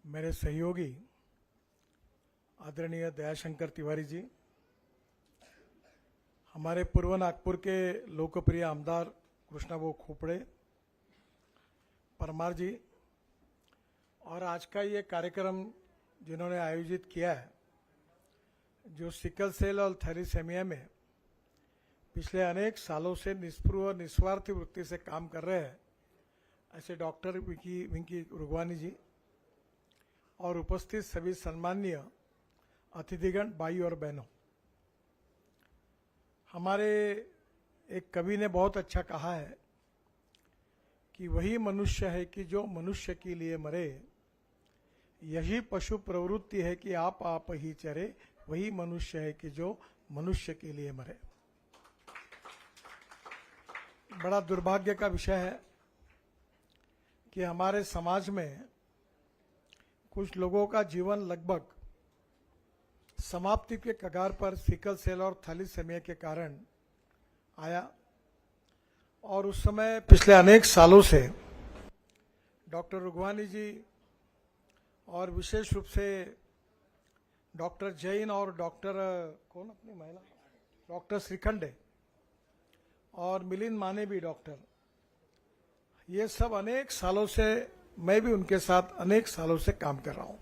मेरे सहयोगी आदरणीय दयाशंकर तिवारी जी, हमारे पूर्व नागपुर के लोकप्रिय आमदार कृष्णाबो खोपड़े परमार जी, और आज का ये कार्यक्रम जिन्होंने आयोजित किया है, जो सिकल सेल और थैलीसेमिया में पिछले अनेक सालों से निष्पृह निस्वार्थी वृत्ति से काम कर रहे हैं, ऐसे डॉक्टर विंकी रुगवानी जी और उपस्थित सभी सम्माननीय अतिथिगण, भाई और बहनों। हमारे एक कवि ने बहुत अच्छा कहा है कि वही मनुष्य है कि जो मनुष्य के लिए मरे, यही पशु प्रवृत्ति है कि आप ही चरे, वही मनुष्य है कि जो मनुष्य के लिए मरे। बड़ा दुर्भाग्य का विषय है कि हमारे समाज में कुछ लोगों का जीवन लगभग समाप्ति के कगार पर सिकल सेल और थैलीसेमिया के कारण आया, और उस समय पिछले अनेक सालों से डॉक्टर रुगवानी जी और विशेष रूप से डॉक्टर जैन और डॉक्टर कौन अपनी महिला डॉक्टर श्रीखंडे और मिलिंद माने भी डॉक्टर, ये सब अनेक सालों से, मैं भी उनके साथ अनेक सालों से काम कर रहा हूं।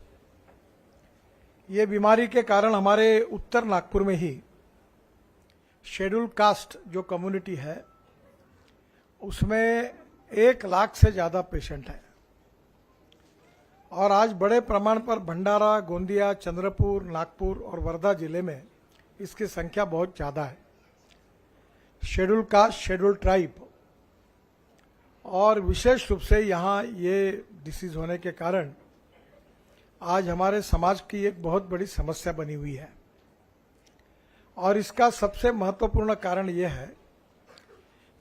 ये बीमारी के कारण हमारे उत्तर नागपुर में ही शेड्यूल कास्ट जो कम्युनिटी है, उसमें 1 लाख से ज्यादा पेशेंट है, और आज बड़े प्रमाण पर भंडारा, गोंदिया, चंद्रपुर, नागपुर और वर्धा जिले में इसकी संख्या बहुत ज्यादा है। शेड्यूल कास्ट, शेड्यूल ट्राइब, और विशेष रूप से यहाँ ये डिसीज होने के कारण आज हमारे समाज की एक बहुत बड़ी समस्या बनी हुई है। और इसका सबसे महत्वपूर्ण कारण यह है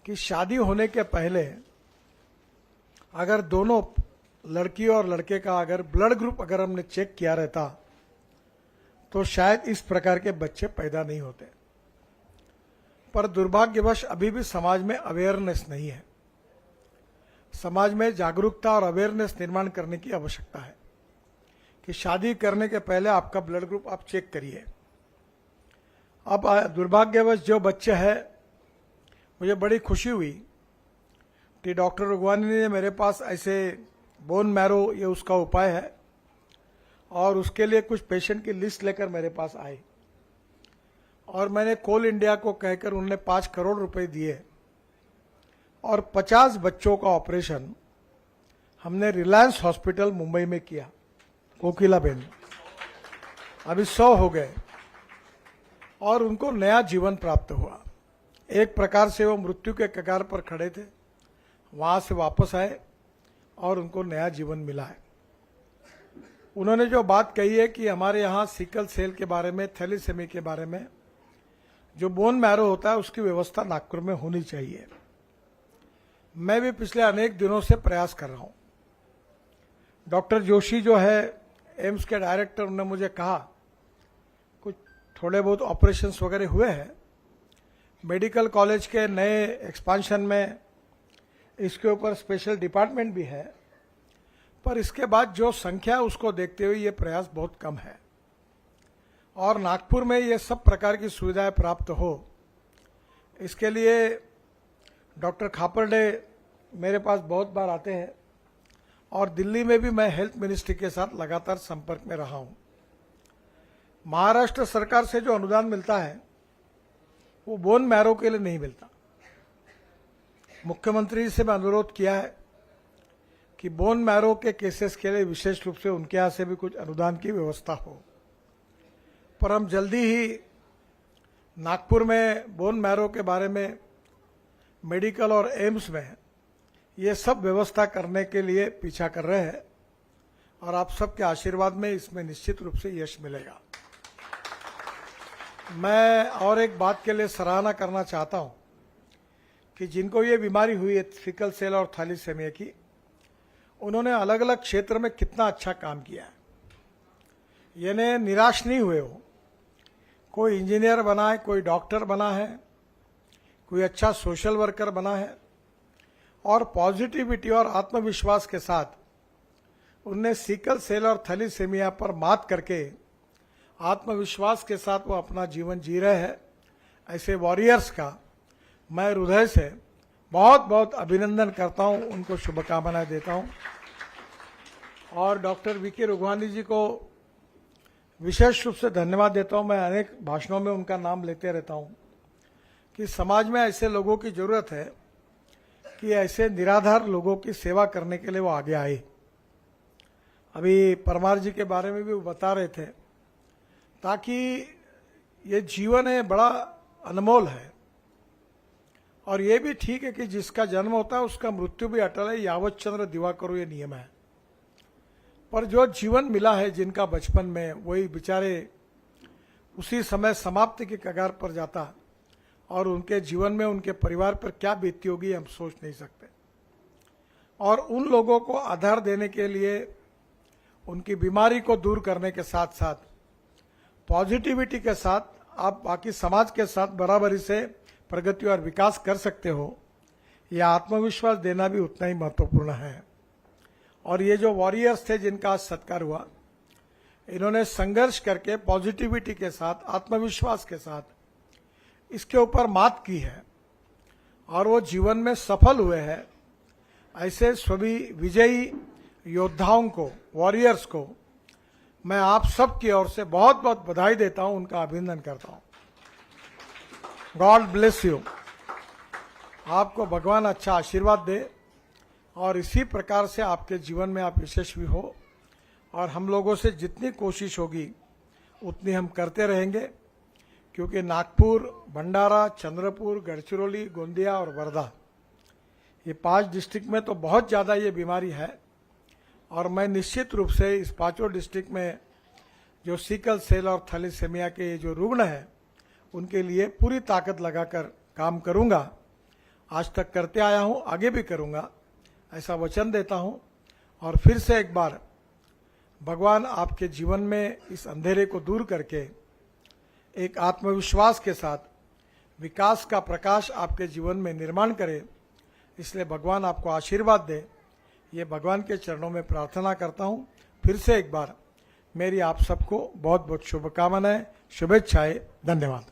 कि शादी होने के पहले अगर दोनों लड़की और लड़के का अगर ब्लड ग्रुप अगर हमने चेक किया रहता, तो शायद इस प्रकार के बच्चे पैदा नहीं होते। पर दुर्भाग्यवश अभी भी समाज में अवेयरनेस नहीं है। समाज में जागरूकता और अवेयरनेस निर्माण करने की आवश्यकता है कि शादी करने के पहले आपका ब्लड ग्रुप आप चेक करिए। अब दुर्भाग्यवश जो बच्चे हैं, मुझे बड़ी खुशी हुई कि डॉक्टर रुगवानी ने मेरे पास ऐसे बोन मैरो, ये उसका उपाय है, और उसके लिए कुछ पेशेंट की लिस्ट लेकर मेरे पास आए, और मैंने कोल इंडिया को कहकर उन्होंने 5 करोड़ रुपए दिए, और 50 बच्चों का ऑपरेशन हमने रिलायंस हॉस्पिटल मुंबई में किया। कोकिला बेन अभी 100 हो गए, और उनको नया जीवन प्राप्त हुआ। एक प्रकार से वो मृत्यु के कगार पर खड़े थे, वहां से वापस आए और उनको नया जीवन मिला है। उन्होंने जो बात कही है कि हमारे यहाँ सिकल सेल के बारे में, थैलीसेमिया के बारे में जो बोन मैरो होता है, उसकी व्यवस्था नागपुर में होनी चाहिए। मैं भी पिछले अनेक दिनों से प्रयास कर रहा हूं। डॉक्टर जोशी जो है एम्स के डायरेक्टर, उन्होंने मुझे कहा कुछ थोड़े बहुत ऑपरेशंस वगैरह हुए हैं। मेडिकल कॉलेज के नए एक्सपांशन में इसके ऊपर स्पेशल डिपार्टमेंट भी है, पर इसके बाद जो संख्या है उसको देखते हुए ये प्रयास बहुत कम है, और नागपुर में ये सब प्रकार की सुविधाएं प्राप्त हो, इसके लिए डॉक्टर खापर्डे मेरे पास बहुत बार आते हैं, और दिल्ली में भी मैं हेल्थ मिनिस्ट्री के साथ लगातार संपर्क में रहा हूं। महाराष्ट्र सरकार से जो अनुदान मिलता है वो बोन मैरो के लिए नहीं मिलता। मुख्यमंत्री से मैं अनुरोध किया है कि बोन मैरो के केसेस के लिए विशेष रूप से उनके यहां से भी कुछ अनुदान की व्यवस्था हो, पर हम जल्दी ही नागपुर में बोन मैरो के बारे में मेडिकल और एम्स में ये सब व्यवस्था करने के लिए पीछा कर रहे हैं, और आप सबके आशीर्वाद में इसमें निश्चित रूप से यश मिलेगा। मैं और एक बात के लिए सराहना करना चाहता हूं कि जिनको ये बीमारी हुई है सिकल सेल और थैलीसेमिया की, उन्होंने अलग अलग क्षेत्र में कितना अच्छा काम किया है। यानी निराश नहीं हुए हो। कोई इंजीनियर बना है, कोई डॉक्टर बना है, कोई अच्छा सोशल वर्कर बना है, और पॉजिटिविटी और आत्मविश्वास के साथ उनने सिकल सेल और थैलीसीमिया पर मात करके आत्मविश्वास के साथ वो अपना जीवन जी रहे हैं। ऐसे वॉरियर्स का मैं हृदय से बहुत बहुत अभिनंदन करता हूं, उनको शुभकामनाएं देता हूं। और डॉक्टर वीके रुघवानी जी को विशेष रूप से धन्यवाद देता हूं। मैं अनेक भाषणों में उनका नाम लेते रहता हूं कि समाज में ऐसे लोगों की जरूरत है कि ऐसे निराधार लोगों की सेवा करने के लिए वो आगे आए। अभी परमार जी के बारे में भी वो बता रहे थे, ताकि ये जीवन है बड़ा अनमोल है, और ये भी ठीक है कि जिसका जन्म होता है उसका मृत्यु भी अटल है, यावत चंद्र दिवाकरो ये नियम है। पर जो जीवन मिला है जिनका बचपन में, वही बेचारे उसी समय समाप्ति की कगार पर जाता, और उनके जीवन में उनके परिवार पर क्या बीती होगी हम सोच नहीं सकते। और उन लोगों को आधार देने के लिए, उनकी बीमारी को दूर करने के साथ साथ पॉजिटिविटी के साथ आप बाकी समाज के साथ बराबरी से प्रगति और विकास कर सकते हो, यह आत्मविश्वास देना भी उतना ही महत्वपूर्ण है। और ये जो वॉरियर्स थे जिनका आज सत्कार हुआ, इन्होंने संघर्ष करके पॉजिटिविटी के साथ, आत्मविश्वास के साथ इसके ऊपर मात की है और वो जीवन में सफल हुए हैं। ऐसे सभी विजयी योद्धाओं को, वॉरियर्स को मैं आप सब की ओर से बहुत बहुत बधाई देता हूं, उनका अभिनंदन करता हूं। God bless you. आपको भगवान अच्छा आशीर्वाद दे और इसी प्रकार से आपके जीवन में आप यशस्वी हो, और हम लोगों से जितनी कोशिश होगी उतनी हम करते रहेंगे, क्योंकि नागपुर, भंडारा, चंद्रपुर, गढ़चिरौली, गोंदिया और वर्धा, ये 5 डिस्ट्रिक्ट में तो बहुत ज़्यादा ये बीमारी है। और मैं निश्चित रूप से इस 5 डिस्ट्रिक्ट में जो सिकल सेल और थैलीसीमिया के जो रुग्ण हैं उनके लिए पूरी ताकत लगाकर काम करूंगा। आज तक करते आया हूं, आगे भी करूंगा, ऐसा वचन देता हूं। और फिर से एक बार भगवान आपके जीवन में इस अंधेरे को दूर करके एक आत्मविश्वास के साथ विकास का प्रकाश आपके जीवन में निर्माण करे, इसलिए भगवान आपको आशीर्वाद दे, ये भगवान के चरणों में प्रार्थना करता हूं। फिर से एक बार मेरी आप सबको बहुत बहुत शुभकामनाएं, शुभेच्छाएं, धन्यवाद।